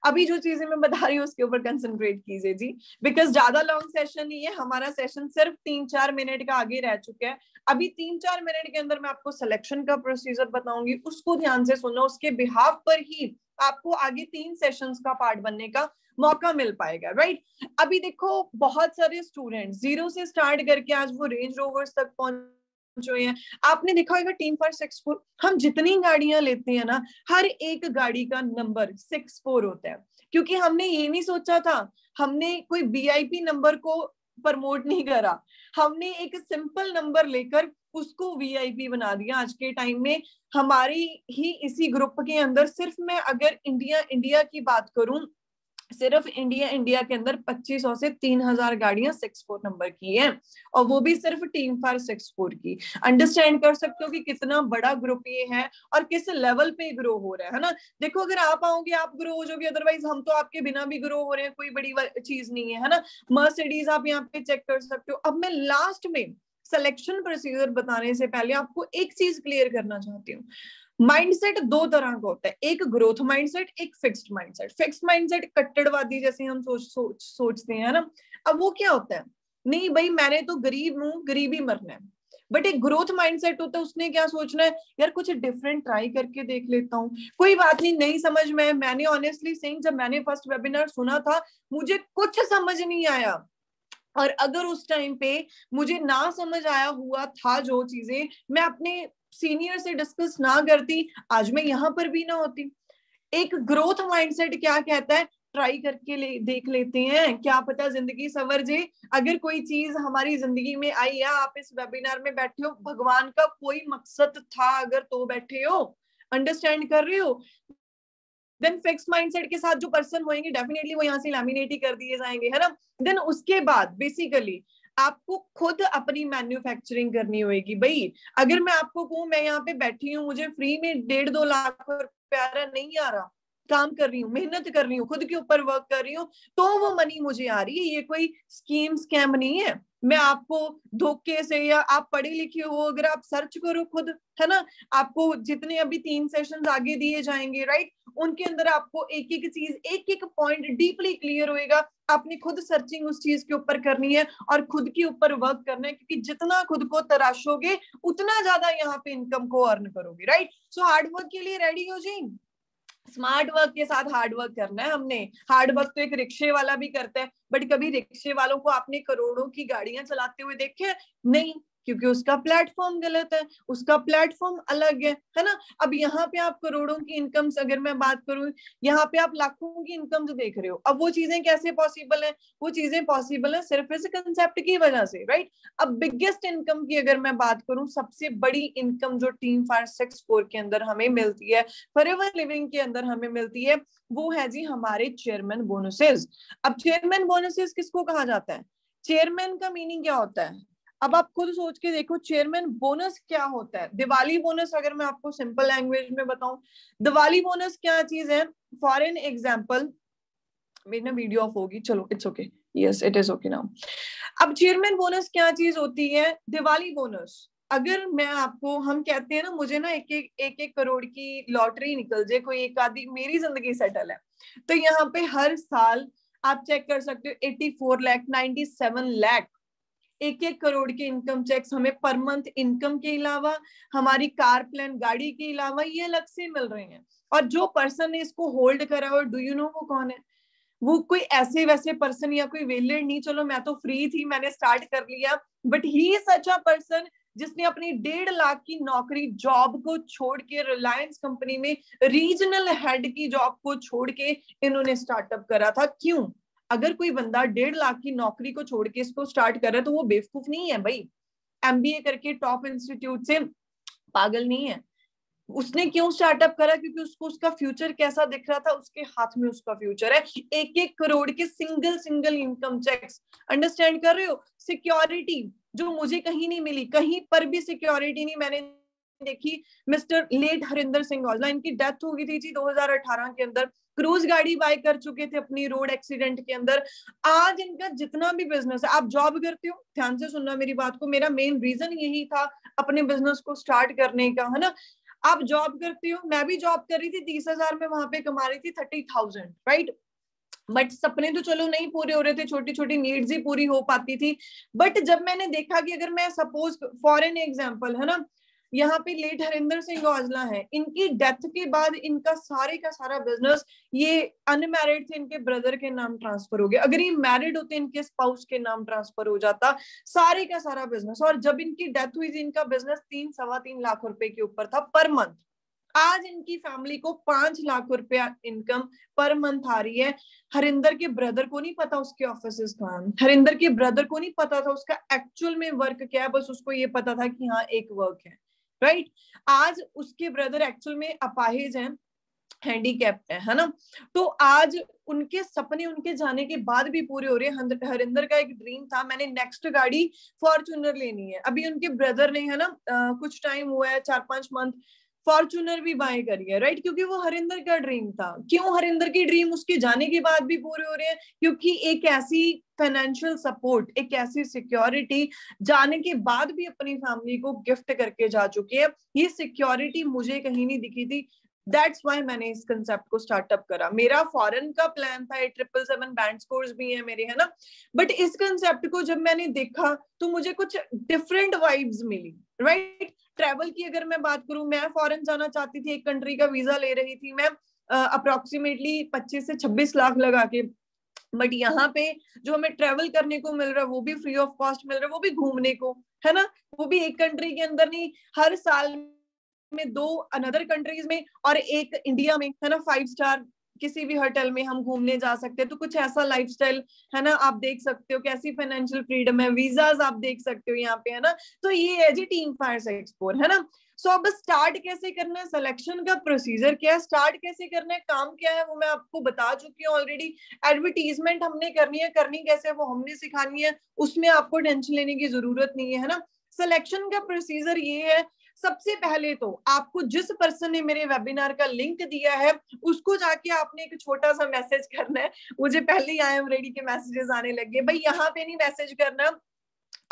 अभी जो चीजें मैं बता रही हूँ उसके ऊपर कंसंट्रेट कीजिए जी, बिकॉज ज्यादा लॉन्ग सेशन नहीं है हमारा। सेशन सिर्फ 3-4 मिनट का आगे रह चुका है। अभी 3-4 मिनट के अंदर मैं आपको सिलेक्शन का प्रोसीजर बताऊंगी, उसको ध्यान से सुनो। उसके बिहाफ पर ही आपको आगे 3 सेशंस का पार्ट बनने का मौका मिल पाएगा, राइट? अभी देखो, बहुत सारे स्टूडेंट 0 से स्टार्ट करके आज वो रेंज रोवर्स तक पहुंचे हैं। आपने देखा होगा टीम फॉर 64, हम जितनी गाड़ियां लेते हैं ना, हर एक गाड़ी का नंबर 64 होता है, क्योंकि हमने ये नहीं सोचा था, हमने कोई VIP नंबर को प्रमोट नहीं करा, हमने एक सिंपल नंबर लेकर उसको VIP बना दिया। आज के टाइम में हमारी ही इसी ग्रुप के अंदर, सिर्फ मैं अगर इंडिया की बात करूं, सिर्फ इंडिया के अंदर 2500 से 3000 गाड़ियां 64 नंबर की हैं, और वो भी सिर्फ टीम फॉर 64 की। अंडरस्टैंड कर सकते हो कि कितना बड़ा ग्रुप ये है और किस लेवल पे ग्रो हो रहा है ना। देखो, अगर आप आओगे आप ग्रो हो जाओगे, अदरवाइज हम तो आपके बिना भी ग्रो हो रहे हैं, कोई बड़ी चीज नहीं है ना। मर्सिडीज आप यहाँ पे चेक कर सकते हो। अब मैं लास्ट में सिलेक्शन प्रोसीजर बताने से पहले आपको एक चीज क्लियर करना चाहती हूँ। माइंडसेट 2 तरह का होता है, एक ग्रोथ माइंडसेट, एक फिक्स्ड माइंडसेट। फिक्स्ड माइंडसेट कट्टरवादी जैसे हम सोचते हैं ना। अब वो क्या होता है? नहीं भाई, मैंने तो गरीब हूं, गरीबी मरना है। बट एक ग्रोथ माइंडसेट होता है, उसने क्या सोचना है, यार कुछ डिफरेंट ट्राई करके देख लेता हूँ, कोई बात नहीं समझ में। मैंने ऑनेस्टली सेइंग, जब मैंने फर्स्ट वेबिनार सुना था, मुझे कुछ समझ नहीं आया, और अगर उस टाइम पे मुझे ना समझ आया हुआ था जो चीजें, मैं अपने सीनियर से डिस्कस ना करती, आज मैं यहाँ पर भी ना होती। एक ग्रोथ माइंडसेट क्या कहता है, ट्राई करके देख लेते हैं, क्या पता जिंदगी संवर जाए। अगर कोई चीज हमारी जिंदगी में आई है, आप इस वेबिनार में बैठे हो, भगवान का कोई मकसद था अगर तो बैठे हो, अंडरस्टैंड कर रहे हो। देन फिक्स माइंडसेट के साथ जो पर्सन होंगे, डेफिनेटली वो यहाँ से लैमिनेट ही कर दिए जाएंगे, है ना। देन उसके बाद बेसिकली आपको खुद अपनी मैन्युफैक्चरिंग करनी होगी। भाई अगर मैं आपको कहूँ, मैं यहाँ पे बैठी हूँ, मुझे फ्री में 1.5-2 लाख रुपया नहीं आ रहा, काम कर रही हूँ, मेहनत कर रही हूँ, खुद के ऊपर वर्क कर रही हूँ, तो वो मनी मुझे आ रही है। ये कोई स्कीम स्कैम नहीं है, मैं आपको धोखे से, या आप पढ़े लिखे हो, अगर आप सर्च करो खुद, है ना, आपको जितने अभी 3 सेशंस आगे दिए जाएंगे, राइट, उनके अंदर आपको एक एक चीज, एक एक पॉइंट डीपली क्लियर होएगा। आपने खुद सर्चिंग उस चीज के ऊपर करनी है और खुद के ऊपर वर्क करना है, क्योंकि जितना खुद को तराशोगे उतना ज्यादा यहाँ पे इनकम को अर्न करोगे, राइट। सो हार्ड वर्क के लिए रेडी हो जी। स्मार्ट वर्क के साथ हार्ड वर्क करना है हमने। हार्ड वर्क तो एक रिक्शे वाला भी करता है, बट कभी रिक्शे वालों को आपने करोड़ों की गाड़ियां चलाते हुए देखे? नहीं, क्योंकि उसका प्लेटफॉर्म गलत है, उसका प्लेटफॉर्म अलग है ना। अब यहाँ पे आप करोड़ों की इनकम, अगर मैं बात करूं, यहाँ पे आप लाखों की इनकम देख रहे हो। अब वो चीजें कैसे पॉसिबल है? वो चीजें पॉसिबल है सिर्फ इस कंसेप्ट की वजह से, राइट। अब बिगेस्ट इनकम की अगर मैं बात करूं, सबसे बड़ी इनकम जो टीम फायर 64 के अंदर हमें मिलती है, फॉरएवर लिविंग के अंदर हमें मिलती है, वो है जी हमारे चेयरमैन बोनसेस। अब चेयरमैन बोनसेस किसको कहा जाता है? चेयरमैन का मीनिंग क्या होता है? अब आप खुद सोच के देखो, चेयरमैन बोनस क्या होता है। दिवाली बोनस अगर मैं आपको सिंपल लैंग्वेज में बताऊं, दिवाली बोनस क्या चीज है? फॉर एन एग्जाम्पल, मेरी ना वीडियो ऑफ होगी, चलो it's okay, yes it is okay now. अब चेयरमैन बोनस क्या चीज होती है? दिवाली बोनस। अगर मैं आपको, हम कहते हैं ना, मुझे ना एक करोड़ की लॉटरी निकल जाए, कोई एक आधी, मेरी जिंदगी सेटल है। तो यहाँ पे हर साल आप चेक कर सकते हो 84 लाख, 97 लाख, एक करोड़ के इनकम चेक्स हमें पर मंथ इनकम के अलावा, हमारी कार प्लान गाड़ी के अलावा ये अलग से मिल रहे हैं। और जो पर्सन ने इसको होल्ड करा, और डू यू नो वो कौन है? वो कोई ऐसे वैसे पर्सन या कोई वेलेड नहीं, चलो मैं तो फ्री थी मैंने स्टार्ट कर लिया, but he such a person जिसने अपनी 1.5 लाख की नौकरी जॉब को छोड़ के, रिलायंस कंपनी में रीजनल हेड की जॉब को छोड़ के इन्होंने स्टार्टअप करा था। क्यों? अगर कोई बंदा 1.5 लाख की नौकरी को छोड़ के इसको स्टार्ट कर रहा है तो वो बेवकूफ नहीं है भाई, एमबीए करके टॉप इंस्टीट्यूट से पागल नहीं है। उसने क्यों स्टार्टअप करा? क्योंकि उसको उसका फ्यूचर कैसा दिख रहा था, उसके हाथ में उसका फ्यूचर है। 1 करोड़ के सिंगल इनकम चेक्स, अंडरस्टैंड कर रहे हो? सिक्योरिटी जो मुझे कहीं नहीं मिली, कहीं पर भी सिक्योरिटी नहीं मैंने देखी। मिस्टर लेट हरिंदर सिंह औजला, इनकी डेथ हो गई थी जी 2018 के अंदर, क्रूज गाड़ी बाय कर चुके थे अपनी रोड एक्सीडेंट के अंदर। आज इनका जितना भी बिजनेस है, आप जॉब करते हो, ध्यान से सुनना मेरी बात को, मेरा मेन रीजन यही था अपने बिजनेस को स्टार्ट करने का, है ना। आप जॉब करते हो, मैं भी जॉब कर रही थी, 30,000 में वहां पे कमा रही थी 30,000, राइट। बट सपने तो चलो नहीं पूरे हो रहे थे, छोटी छोटी नीड्स ही पूरी हो पाती थी। बट जब मैंने देखा कि अगर मैं सपोज फॉर एन एग्जाम्पल, है ना, यहाँ पे लेट हरिंदर सिंह औजला है, इनकी डेथ के बाद इनका सारे का सारा बिजनेस, ये अनमैरिड थे, इनके ब्रदर के नाम ट्रांसफर हो गया, अगर ये मैरिड होते इनके स्पाउस के नाम ट्रांसफर हो जाता, सारे का सारा बिजनेस। और जब इनकी डेथ हुई थी, इनका बिजनेस 3-3.25 लाख रुपए के ऊपर था पर मंथ। आज इनकी फैमिली को 5 लाख रुपया इनकम पर मंथ आ रही है। हरिंदर के ब्रदर को नहीं पता उसके ऑफिस कहाँ, हरिंदर के ब्रदर को नहीं पता था उसका एक्चुअल में वर्क क्या है, बस उसको ये पता था कि हाँ एक वर्क है, राइट। आज उसके ब्रदर एक्चुअल में अपाहिज हैं, हैंडीकैप्ड है ना। तो आज उनके सपने उनके जाने के बाद भी पूरे हो रहे हैं। हरिंदर का एक ड्रीम था, मैंने नेक्स्ट गाड़ी फॉर्च्यूनर लेनी है। अभी उनके ब्रदर ने, है ना, कुछ टाइम हुआ है, 4-5 मंथ, फॉर्च्यूनर भी बाय करी है, राइट। क्योंकि वो हरिंदर का ड्रीम था। क्यों हरिंदर की ड्रीम उसके जाने के बाद भी पूरे हो रहे हैं? क्योंकि एक ऐसी फाइनेंशियल सपोर्ट, एक ऐसी सिक्योरिटी जाने के बाद भी अपनी फैमिली को गिफ्ट करके जा चुकी है। ये सिक्योरिटी मुझे कहीं नहीं दिखी थी। दैट्स वाई मैंने इस कंसेप्ट को स्टार्टअप करा। मेरा फॉरेन का प्लान था, 777 बैंड स्कोर्स भी है मेरे, है ना। बट इस कंसेप्ट को जब मैंने देखा तो मुझे कुछ डिफरेंट वाइब्स मिली, राइट। ट्रैवल की अगर मैं बात करूं, मैं फॉरेन जाना चाहती थी, एक कंट्री का वीजा ले रही थी मैं अप्रोक्सीमेटली 25 से 26 लाख लगा के। बट यहाँ पे जो हमें ट्रेवल करने को मिल रहा है वो भी फ्री ऑफ कॉस्ट मिल रहा है, वो भी घूमने को, है ना। वो भी एक कंट्री के अंदर नहीं, हर साल में 2 अनदर कंट्रीज में और एक इंडिया में, है ना। 5 स्टार किसी भी होटल में हम घूमने जा सकते हैं। तो कुछ ऐसा लाइफस्टाइल, है ना, आप देख सकते हो कैसी फाइनेंशियल फ्रीडम है, वीजाज आप देख सकते हो यहाँ पे, है ना। तो ये है जी टीम फायर 64, है ना। सो अब स्टार्ट कैसे करना है, सिलेक्शन का प्रोसीजर क्या है, स्टार्ट कैसे करना है, काम क्या है, वो मैं आपको बता चुकी हूँ ऑलरेडी। एडवर्टीजमेंट हमने करनी है, करनी कैसे वो हमने सिखानी है, उसमें आपको टेंशन लेने की जरूरत नहीं है ना। सिलेक्शन का प्रोसीजर ये है, सबसे पहले तो आपको जिस पर्सन ने मेरे वेबिनार का लिंक दिया है उसको जाके आपने एक छोटा सा मैसेज करना है। मुझे पहले ही आई एम रेडी के मैसेजेस आने लगे, भाई यहाँ पे नहीं मैसेज करना,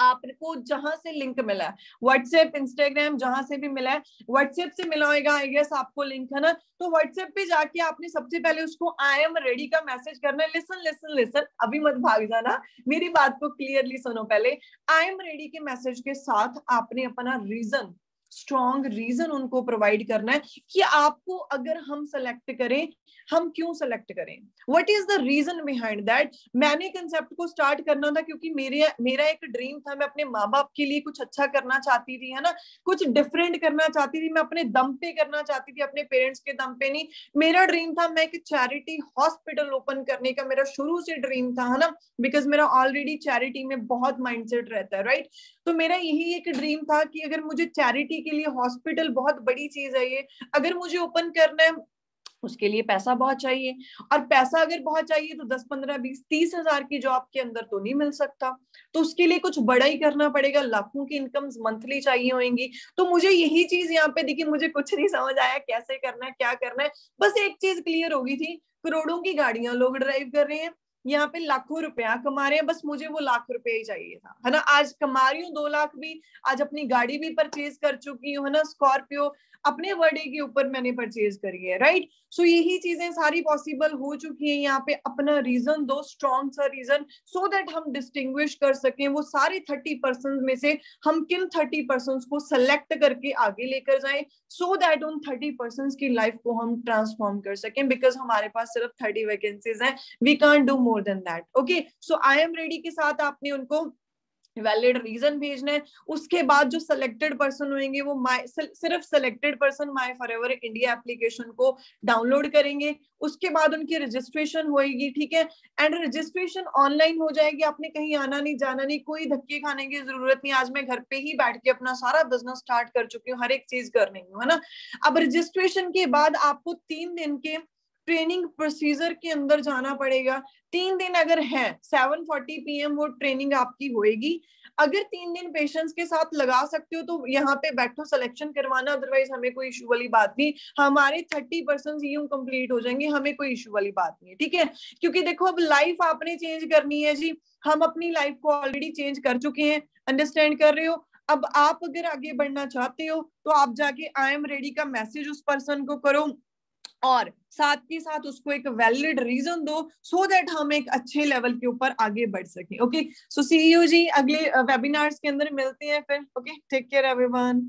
आपको जहां से लिंक मिला है, व्हाट्सएप, इंस्टाग्राम, जहां से भी मिला है, व्हाट्सएप से मिला होगा आई गेस आपको लिंक, है ना। तो व्हाट्सएप पे जाके आपने सबसे पहले उसको आई एम रेडी का मैसेज करना है। लिसन लिसन लिसन, अभी मत भाग जाना, मेरी बात को क्लियरली सुनो पहले। आई एम रेडी के मैसेज के साथ आपने अपना रीजन, स्ट्रॉन्ग रीजन उनको प्रोवाइड करना है कि आपको अगर हम सेलेक्ट करें, हम क्यों सेलेक्ट करें, what is the reason behind that. मैंने कंसेप्ट को स्टार्ट करना था क्योंकि मेरा एक ड्रीम था, मैं अपने माँ बाप के लिए कुछ अच्छा करना चाहती थी, है ना, कुछ डिफरेंट करना चाहती थी, मैं अपने दम पे करना चाहती थी, अपने पेरेंट्स के दम पे नहीं। मेरा ड्रीम था मैं एक चैरिटी हॉस्पिटल ओपन करने का, मेरा शुरू से ड्रीम था, है ना, बिकॉज मेरा ऑलरेडी चैरिटी में बहुत माइंडसेट रहता है, राइट। तो मेरा यही एक ड्रीम था कि अगर मुझे चैरिटी के लिए हॉस्पिटल, बहुत बड़ी चीज है ये, अगर मुझे ओपन करना है उसके लिए पैसा बहुत चाहिए, और पैसा अगर बहुत चाहिए तो 10 15 20 30 हजार की जॉब के अंदर तो नहीं मिल सकता, तो उसके लिए कुछ बड़ा ही करना पड़ेगा, लाखों की इनकम मंथली चाहिए होंगी। तो मुझे यही चीज यहाँ पे देखिए, मुझे कुछ नहीं समझ आया कैसे करना है, क्या करना है, बस एक चीज क्लियर हो गई थी, करोड़ों की गाड़ियां लोग ड्राइव कर रहे हैं, यहाँ पे लाखों रुपया कमा रहे हैं, बस मुझे वो लाख रुपए ही चाहिए था, है ना। आज कमा रही हूँ 2 लाख भी, आज अपनी गाड़ी भी परचेज कर चुकी हूँ, है ना, स्कॉर्पियो अपने बर्थडे के ऊपर मैंने परचेज करी है, राइट। सो यही चीजें सारी पॉसिबल हो चुकी है। यहाँ पे अपना रीजन दो, स्ट्रॉन्ग सा रीजन, सो दैट हम डिस्टिंग्विश कर सकें वो सारे 30% में से हम किन 30% को सेलेक्ट करके आगे लेकर जाएं, सो दैट उन 30% की लाइफ को हम ट्रांसफॉर्म कर सकें, बिकॉज हमारे पास सिर्फ 30 वैकेंसीज हैं, we can't do more than that. Okay, so I am ready के साथ आपने उनको वैलिड रीजन भेजना है। उसके बाद जो सिलेक्टेड पर्सन होंगे वो सिर्फ selected person my forever India application को डाउनलोड करेंगे, उसके बाद उनकी रजिस्ट्रेशन होएगी, ठीक है। एंड रजिस्ट्रेशन ऑनलाइन हो जाएगी, आपने कहीं आना नहीं जाना नहीं, कोई धक्के खाने की जरूरत नहीं। आज मैं घर पे ही बैठ के अपना सारा बिजनेस स्टार्ट कर चुकी हूँ, हर एक चीज कर रही हूँ, है ना। अब रजिस्ट्रेशन के बाद आपको 3 दिन के ट्रेनिंग प्रोसीजर के अंदर जाना पड़ेगा। 3 दिन अगर है 7:40 PM वो ट्रेनिंग आपकी होएगी। अगर 3 दिन पेशेंस के साथ लगा सकते हो तो यहाँ पे बैठो, सिलेक्शन करवाना, अदरवाइज हमें कोई इशू वाली बात नहीं, हमारे 30% यूं कंप्लीट हो जाएंगे, हमें कोई इशू वाली बात नहीं है, ठीक है। क्योंकि देखो अब लाइफ आपने चेंज करनी है जी, हम अपनी लाइफ को ऑलरेडी चेंज कर चुके हैं, अंडरस्टैंड कर रहे हो। अब आप अगर आगे बढ़ना चाहते हो तो आप जाके आई एम रेडी का मैसेज उस पर्सन को करो, और साथ के साथ उसको एक वैलिड रीजन दो, सो दैट हम एक अच्छे लेवल के ऊपर आगे बढ़ सके। ओके, सो सी यू जी, अगले वेबिनार्स के अंदर मिलते हैं फिर। Okay, take care everyone.